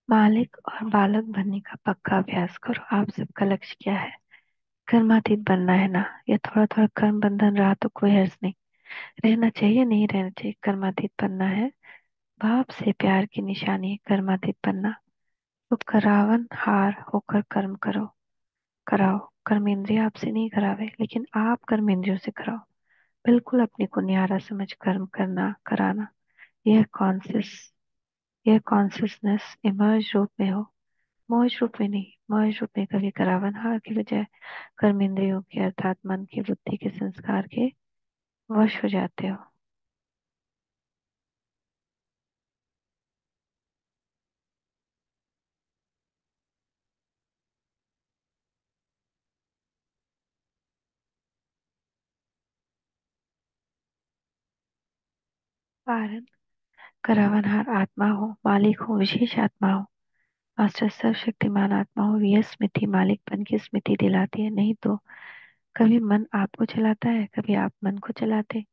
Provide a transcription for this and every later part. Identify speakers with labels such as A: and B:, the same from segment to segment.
A: मालिक और बालक बनने का पक्का अभ्यास करो। आप सबका लक्ष्य क्या है? कर्मातीत बनना है ना? या थोड़ा थोड़ा कर्म बंधन रहा तो कोई हर्ज नहीं। रहना चाहिए, नहीं रहना चाहिए, कर्मातीत बनना है। भाव से प्यार की निशानी है कर्मातीत बनना। तो करावन हार होकर कर्म करो, कराओ। कर्मेंद्रिय आपसे नहीं करावे, लेकिन आप कर्मेंद्रियों से कराओ। बिल्कुल अपने को न्यारा समझ कर्म करना कराना। यह कॉन्सियस यह कॉन्सियसनेस इमर्ज रूप में हो, मौज रूप में नहीं। मौज रूप में कभी करावन हार की बजाय कर्मेंद्रियों के अर्थात मन के, बुद्धि के, संस्कार के वश हो जाते हो। कारण करावनहार आत्मा हो, मालिक हो, विशेष आत्मा हो, मास्टर सर्वशक्तिमान आत्मा हो। यह स्मृति मालिकपन की स्मृति दिलाती है। नहीं तो कभी मन आपको चलाता है, कभी आप मन को चलाते।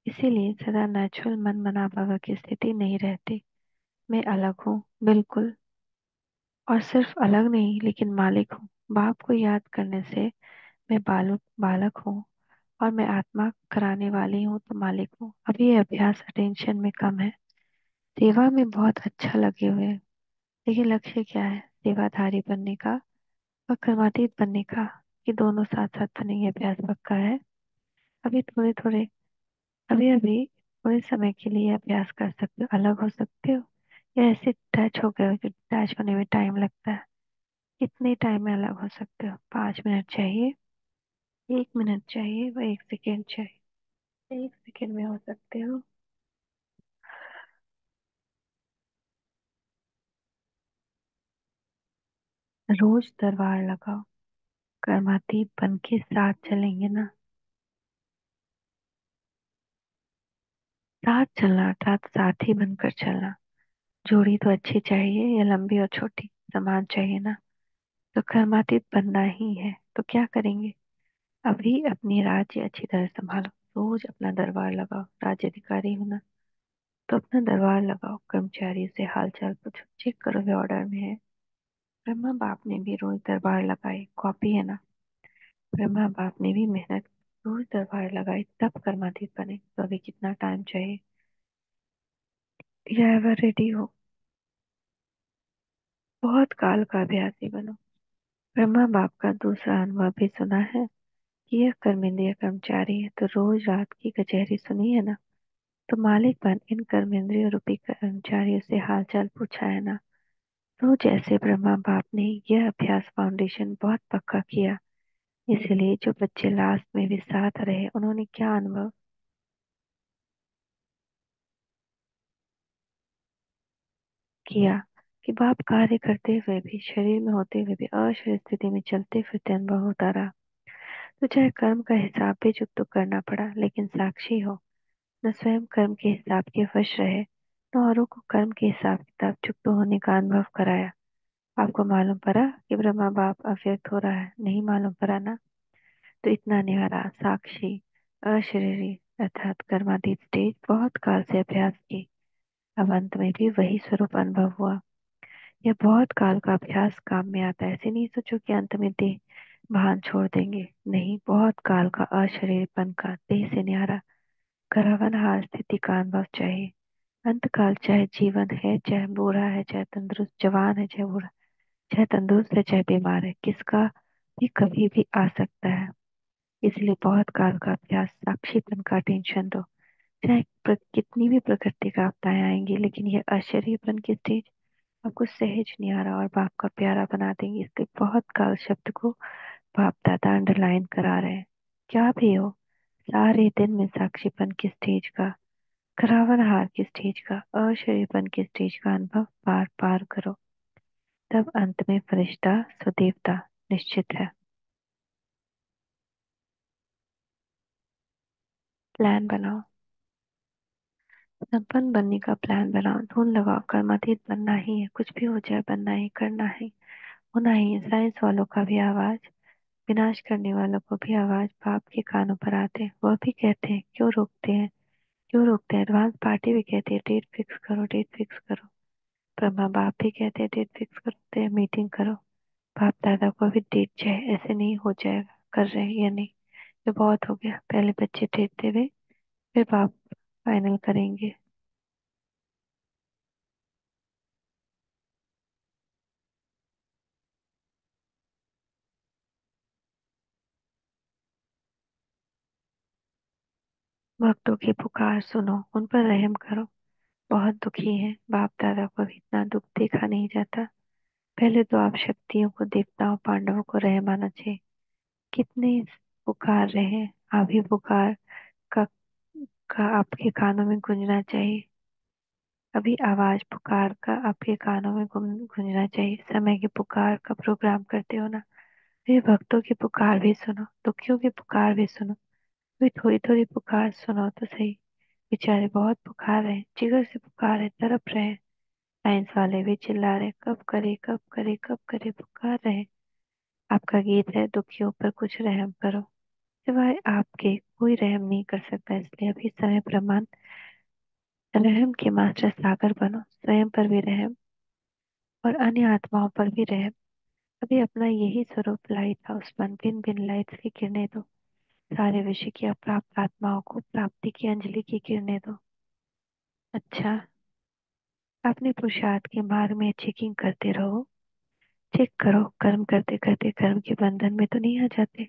A: इसीलिए सदा नेचुरल मन मना भाव की स्थिति नहीं रहती। मैं अलग हूँ, बिल्कुल। और सिर्फ अलग नहीं, लेकिन मालिक हूँ। बाप को याद करने से मैं बालक बालक हूँ, और मैं आत्मा कराने वाली हूँ तो मालिक हूँ। अभी ये अभ्यास अटेंशन में कम है, सेवा में बहुत अच्छा लगे हुए हैं। लेकिन लक्ष्य क्या है? सेवाधारी बनने का और कर्मातीत बनने का, कि दोनों साथ साथ बनेंगे। अभ्यास पक्का है। अभी थोड़े थोड़े अभी अभी थोड़े समय के लिए अभ्यास कर सकते हो, अलग हो सकते हो, या ऐसे टच हो गए हो कि टच होने में टाइम लगता है। कितने टाइम में अलग हो सकते हो? 5 मिनट चाहिए, 1 मिनट चाहिए, व 1 सेकेंड चाहिए। 1 सेकेंड में हो सकते हो। रोज दरबार लगाओ, कर्मातीत बन के साथ चलेंगे ना। साथ चलना अर्थात साथी बनकर चलना। जोड़ी तो अच्छी चाहिए, या लंबी और छोटी समान चाहिए ना? तो कर्मातीत बनना ही है तो क्या करेंगे? अभी अपनी राज्य अच्छी तरह संभालो। रोज अपना दरबार लगाओ। राज्य अधिकारी हो ना, तो अपना दरबार लगाओ। कर्मचारी से हाल चाल पूछो, चेक करो वे ऑर्डर में है। ब्रह्मा बाप ने भी रोज दरबार लगाई, कॉपी है ना? ब्रह्मा बाप ने भी मेहनत रोज दरबार लगाई, तब कर्मातीत बने। तो अभी कितना टाइम चाहिए? या एवर रेडी हो? बहुत काल का अभ्यासी बनो। ब्रह्मा बाप का दूसरा अनुभव भी सुना है कि यह कर्मेंद्रिय कर्मचारी है, तो रोज रात की कचहरी सुनी है ना? तो मालिक बन इन कर्मेंद्रिय रूपी कर्मचारियों से हालचाल पूछा है ना? तो जैसे ब्रह्मा बाप ने यह अभ्यास फाउंडेशन बहुत पक्का किया, इसलिए जो बच्चे लास्ट में भी साथ रहे, उन्होंने क्या अनुभव किया? कि बाप कार्य करते हुए भी, शरीर में होते हुए भी, अशरीर स्थिति में चलते फिरते अनुभव होता रहा। तो चाहे कर्म का हिसाब भी चुक तो करना पड़ा, लेकिन साक्षी हो। न स्वयं कर्म के हिसाब के वश रहे, न औरों को कर्म के हिसाब किताब चुकता होने का अनुभव कराया। आपको मालूम पड़ा कि ब्रह्मा बाप अव्यक्त हो रहा है? नहीं मालूम पड़ा ना? तो इतना न्यारा साक्षी अशरीरी अर्थात कर्मातीत स्टेज बहुत काल से अभ्यास की, अब अंत में भी वही स्वरूप अनुभव हुआ। यह बहुत काल का अभ्यास काम में आता है। ऐसे नहीं सोचो कि अंत में देह भान छोड़ देंगे। नहीं, बहुत काल का अशरीरपन का, देह से न्यारा करावन हार स्थिति का अनुभव चाहिए। अंत काल चाहे जीवन है, चाहे बूढ़ा है, चाहे तंदुरुस्त, जवान है चाहे बूढ़ा, चाहे तंदुरुस्त है चाहे बीमार है, किसका भी कभी भी आ सकता है। इसलिए बहुत काल का अभ्यास, साक्षीपन का टेंशन दो। चाहे कितनी भी प्रकृति का आपदाएं आएंगी, लेकिन यह आश्चर्यपन की स्टेज आपको सहज न्यारा और बाप का प्यारा बना देंगे। इसलिए बहुत काल शब्द को बाप दादा अंडरलाइन करा रहे हैं। क्या भी हो, सारे दिन में साक्षीपन की स्टेज का, करावन हार की स्टेज का, अशरीरपन की स्टेज का अनुभव बार बार करो। तब अंत में फरिश्ता स्वदेवता निश्चित है। प्लान बनाओ, संपन्न बनने का प्लान बनाओ। धुन लगाओ, कर्मातीत बनना ही है। कुछ भी हो जाए, बनना ही, करना ही, होना ही है। साइंस वालों का भी आवाज, विनाश करने वालों को भी आवाज बाप के कानों पर आते हैं। वह भी कहते हैं, क्यों रोकते हैं, क्यों रोकते हैं? एडवांस पार्टी भी कहती है, डेट फिक्स करो, डेट फिक्स करो। ब्रह्मा बाप भी कहते हैं डेट फिक्स करते हैं, मीटिंग करो। बाप दादा को भी डेट चाहिए, ऐसे नहीं हो जाएगा, कर रहे हैं या नहीं। ये बहुत हो गया, पहले बच्चे डेट दे रहे, फिर बाप फाइनल करेंगे। भक्तों की पुकार सुनो, उन पर रहम करो। बहुत दुखी हैं, बाप दादा को भी इतना दुख देखा नहीं जाता। पहले तो आप शक्तियों को, देवताओं, पांडवों को रहम आना चाहिए। कितने पुकार रहे हैं, अभी पुकार का, आपके कानों में गूंजना चाहिए। अभी आवाज पुकार का आपके कानों में गूंजना चाहिए। समय की पुकार का प्रोग्राम करते हो ना। फिर भक्तों की पुकार भी सुनो, दुखियों की पुकार भी सुनो। भी थोड़ी थोड़ी पुकार सुनो तो सही। बेचारे बहुत पुकार रहे हैं, जिगर से पुकार है, तड़प रहे हैं। साइंस वाले भी चिल्ला रहे, कब करे कब करे कब करे, पुकार रहे हैं। आपका गीत है, दुखियों पर कुछ रहम करो। सिवाय आपके कोई रहम नहीं कर सकता, इसलिए अभी समय प्रमाण रहम के मास्टर सागर बनो। स्वयं पर भी रहम और अन्य आत्माओं पर भी रहम। अभी अपना यही स्वरूप लाइट हाउस बन, भिन्न भिन्न लाइट्स की किरणें दो। सारे विषय की अप्राप्त आत्माओं को प्राप्ति की अंजलि की किरणें दो। अच्छा, अपने पुरुषार्थ के मार्ग में चेकिंग करते रहो। चेक करो, कर्म करते करते कर्म के बंधन में तो नहीं आ जाते।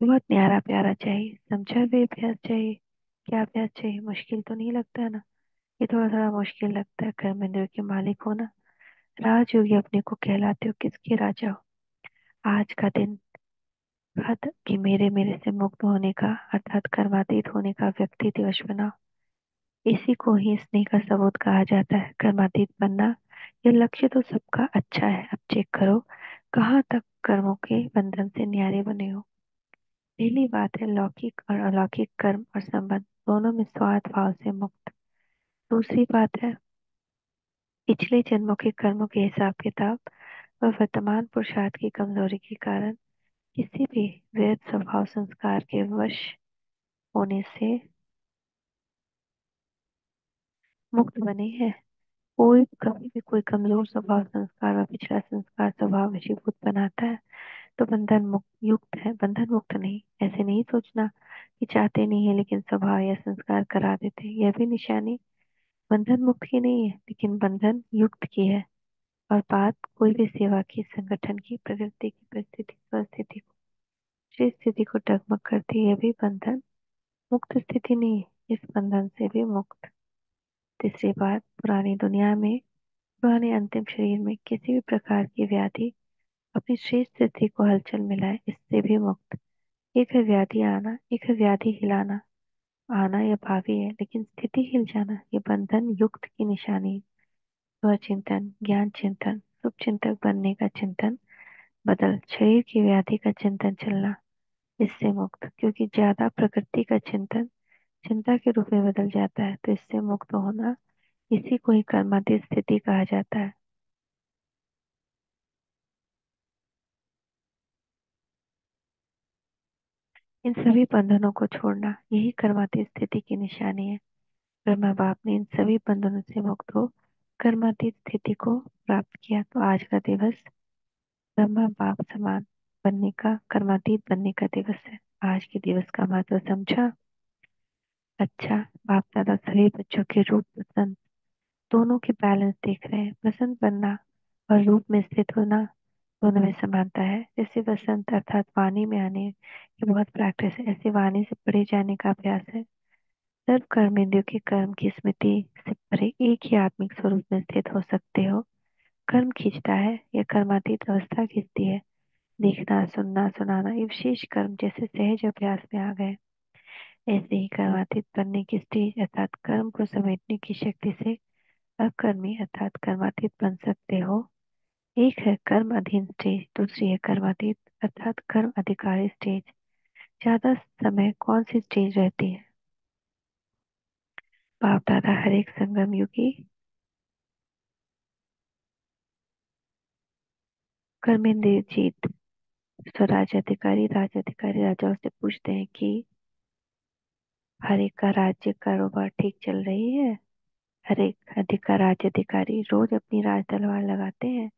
A: बहुत न्यारा प्यारा चाहिए, समझा हुए अभ्यास चाहिए। क्या अभ्यास चाहिए? मुश्किल तो नहीं लगता है ना? ये थोड़ा थोड़ा मुश्किल लगता है, कर्म इंद्रियों के मालिक होना। राजयोगी अपने को कहलाते हो, किसके राजा हो? आज का दिन हद कि मेरे मेरे से मुक्त होने का, अर्थात कर्मातीत होने का व्यक्ति दिवस बनाओ। इसी को ही स्नेह का सबूत कहा जाता है, कर्मातीत बनना। ये लक्ष्य तो सबका अच्छा है। अब चेक करो कहाँ तक कर्मों के बंधन से न्यारे बने हो। पहली बात है लौकिक और अलौकिक कर्म और संबंध दोनों में स्वार्थ भाव से मुक्त। दूसरी बात है पिछले जन्मों के कर्मों के हिसाब किताब और वर्तमान पुरुषार्थ की कमजोरी के कारण किसी भी व्यर्थ स्वभाव संस्कार के वश होने से मुक्त बने हैं। कोई कभी भी कोई कमजोर स्वभाव संस्कार व पिछला संस्कार स्वभाव वशीभूत बनाता है तो बंधन मुक्त युक्त है, बंधन मुक्त नहीं। ऐसे नहीं सोचना कि चाहते नहीं है लेकिन स्वभाव या संस्कार करा देते हैं। यह भी निशानी बंधन मुक्त की नहीं है लेकिन बंधन युक्त की है। और बात कोई भी सेवा की, संगठन की, प्रकृति की परिस्थिति परिस्थिति को, जिस स्थिति को डगमग करती है, यह भी बंधन मुक्त स्थिति नहीं है, इस बंधन से भी मुक्त। तीसरी बात, पुरानी दुनिया में, पुराने अंतिम शरीर में किसी भी प्रकार की व्याधि अपनी श्रेष्ठ स्थिति को हलचल मिलाए, इससे भी मुक्त। एक है व्याधि आना, एक है व्याधि हिलाना। आना यह भावी है लेकिन स्थिति हिल जाना ये बंधन युक्त की निशानी है। स्वचिंतन, ज्ञान चिंतन, शुभ चिंतक बनने का चिंतन बदल, शरीर की व्याधि का चिंतन चलना, इससे मुक्त। क्योंकि ज्यादा प्रकृति का चिंतन चिंता के रूप में बदल जाता है, तो इससे मुक्त होना, इसी को ही कर्मातीत स्थिति कहा जाता है। इन सभी बंधनों को छोड़ना यही कर्मातीत स्थिति की निशानी है। ब्रह्मा बाप ने इन सभी बंधनों से मुक्त हो कर्मातीत स्थिति को प्राप्त किया, तो आज का दिवस ब्रह्मा बाप समान बनने का, कर्मातीत बनने का दिवस है। आज के दिवस का महत्व समझा? अच्छा, बाप दादा सभी बच्चों के रूप पसंद दोनों के बैलेंस देख रहे हैं। पसंद बनना और रूप में स्थित होना दोनों में समानता है। जैसे वसंत अर्थात वाणी में आने की बहुत प्रैक्टिस है, ऐसे वाणी से पढ़े जाने का अभ्यास है। सर्व कर्मेंद्रियों के कर्म की स्मृति से परे एक ही आत्मिक स्वरूप में स्थित हो सकते हो। कर्म खींचता है या कर्मातीत अवस्था खींचती है। देखना, सुनना, सुनाना ये विशेष कर्म जैसे सहज अभ्यास में आ गए। ऐसे ही कर्मातीत बनने की स्टेज अर्थात कर्म को समेटने की शक्ति से अकर्मी अर्थात कर्मातीत बन सकते हो। एक है कर्म अधीन स्टेज, दूसरी है कर्मातीत अर्थात कर्म अधिकारी स्टेज। ज्यादा समय कौन सी स्टेज रहती है? बाप दादा हर एक संगम युगी कर्मेंद्र जीत स्वराज अधिकारी, राज अधिकारी राजाओं से पूछते हैं कि हर एक का राज्य कारोबार ठीक चल रही है? हर एक राज्य अधिकारी रोज अपनी राज तलवार लगाते हैं।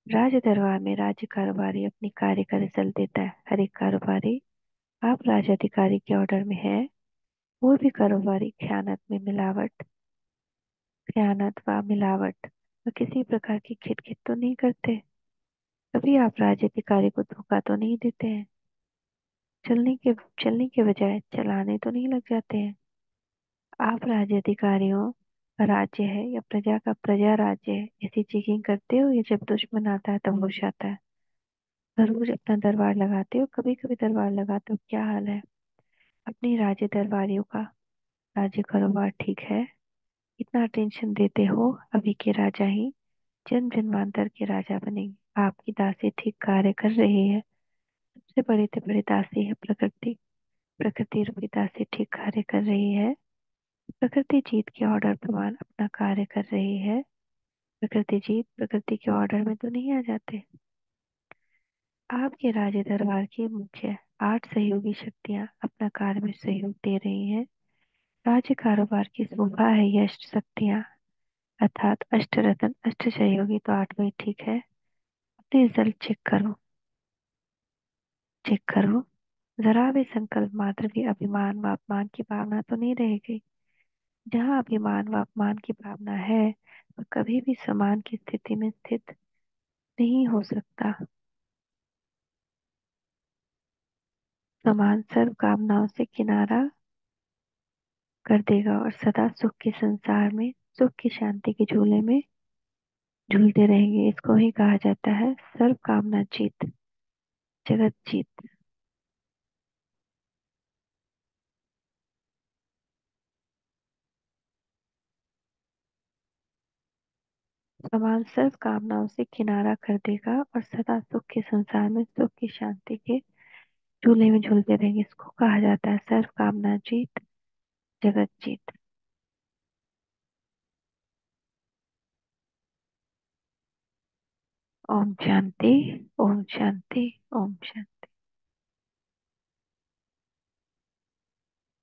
A: राज्य दरबार में राज्य कारोबारी अपनी कार्य का रिजल्ट देता है। हर एक कारोबारी आप राज्य अधिकारी के ऑर्डर में है। कोई भी कारोबारी खयानत व मिलावट व किसी प्रकार की खिटखिट तो नहीं करते। कभी आप राज्य अधिकारी को धोखा तो नहीं देते हैं। चलने के बजाय चलाने तो नहीं लग जाते हैं। आप राज्य अधिकारियों का राज्य है या प्रजा का प्रजा राज्य है, ऐसी चेकिंग करते हो या जब दुश्मन आता है तब होश आता है। हर रोज अपना दरबार लगाते हो, कभी कभी दरबार लगाते हो, क्या हाल है। अपनी राज्य दरबारियों का राज्य कारोबार ठीक है। इतना टेंशन देते हो, अभी के राजा ही जन्म जन्मांतर के राजा बनेंगे। आपकी दासी ठीक कार्य कर रही है। सबसे बड़ी से बड़ी दासी है प्रकृति। प्रकृति रूपी दासी ठीक कार्य कर रही है। प्रकृति जीत के ऑर्डर प्रमाण अपना कार्य कर रही है। प्रकृति जीत प्रकृति के ऑर्डर में तो नहीं आ जाते। आपके राज्य दरबार की मुख्य 8 सहयोगी शक्तियां अपना कार्य में सहयोग दे रही हैं। राज्य कारोबार की शोभा है ये अष्ट शक्तियां, अर्थात अष्टरत्न अष्ट सहयोगी, तो 8 वही ठीक है। अपने रिजल्ट चेक करो। जरा भी संकल्प मात्र भी अभिमान व अपमान की भावना तो नहीं रहेगी। जहाँ अभिमान व अपमान की भावना है वह कभी भी समान की स्थिति में स्थित नहीं हो सकता। समान सर्व कामनाओं से किनारा कर देगा और सदा सुख के संसार में, सुख की शांति के झूले में झूलते रहेंगे। इसको ही कहा जाता है सर्व कामना जीत, जगत जीत। समान सर्व कामनाओं से किनारा कर देगा और सदा सुख के संसार में, सुख की शांति के झूले में झूलते रहेंगे। इसको कहा जाता है सर्व कामना जीत, जगत जीत। ओम शांति, ओम शांति, ओम शांति।